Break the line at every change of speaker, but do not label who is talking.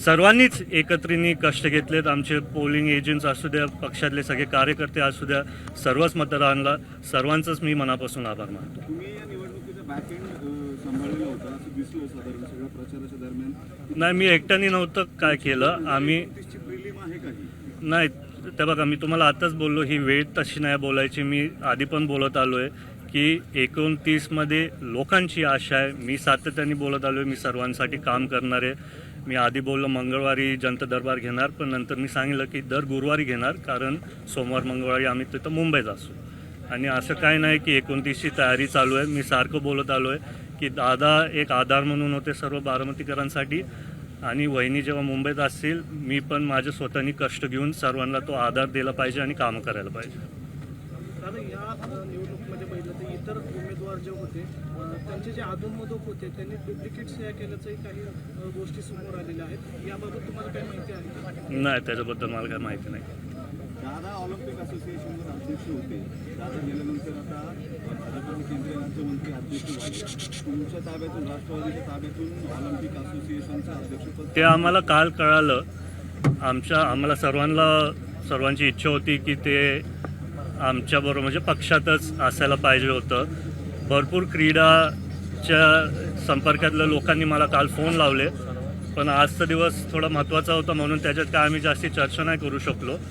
सर्वांनीच एकत्रिणी कष्ट घेतलेत. आमचे पोलिंग एजंट्स असू द्या, पक्षातले सगळे कार्यकर्ते असू द्या, सर्वच मतदारांना सर्वांचंच मी मनापासून आभार मानतो.
तुम्ही या निवडणुकीचं बॅकएंड सांभाळलेलं होतं असं दिसलं साधारण सगळ्या प्रचाराच्या दरम्यान.
नाही, मी एकट्याने नव्हतं काय केलं. आम्ही
प्रिलिम आहे काही
नाही, ते बघा, मी तुम्हाला आताच बोललो, ही वेळ तशी नाही बोलायची. मी आधी पण बोलत आलो आहे की 29मध्ये लोकांची आशा आहे. मी सातत्याने बोलत आलो आहे, मी सर्वांसाठी काम करणार आहे. मी आधी बोललो मंगळवारी जनता दरबार घेणार, पण नंतर मी सांगितलं की दर गुरुवारी घेणार, कारण सोमवार मंगळवारी आम्ही तिथं मुंबईत असू. आणि असं काय नाही की 29ची तयारी चालू आहे. मी सारखं बोलत आलो आहे की दादा एक आधार म्हणून होते सर्व बारामतीकरांसाठी, आणि वहिनी जेव्हा मुंबईत असतील, मी पण माझ्या स्वतःनी कष्ट घेऊन सर्वांना तो आधार दिला पाहिजे आणि कामं करायला पाहिजे.
दादा, या निवडणुकीमध्ये पाहिलं तर इतर उमेदवार जे होते त्यांचे जे अधूनमधून होते त्यांनी डुप्लिकेट सह्या केल्याचंही काही गोष्टी समोर आलेल्या आहेत. याबाबत तुम्हाला काही माहिती आहे का?
नाही, त्याच्याबद्दल मला काही माहिती नाही.
दादा ऑलिम्पिक असोसिएशनचे अध्यक्ष होते. दादा गेल्यानंतर आता भाजपचे केंद्रीय राज्यमंत्री अध्यक्ष झाले. तुमच्या ताब्यातून, राष्ट्रवादीच्या ताब्यातून ऑलिम्पिक असोसिएशनचं अध्यक्षपद
ते आम्हाला काल कळालं. आम्हाला सर्वांची इच्छा होती की ते आमच्याबरोबर म्हणजे पक्षातच असायला पाहिजे होतं. भरपूर क्रीडाच्या संपर्कातल्या लोकांनी मला काल फोन लावले, पण आजचा दिवस थोडा महत्त्वाचा होता म्हणून त्याच्यात काय आम्ही जास्ती चर्चा नाही करू शकलो.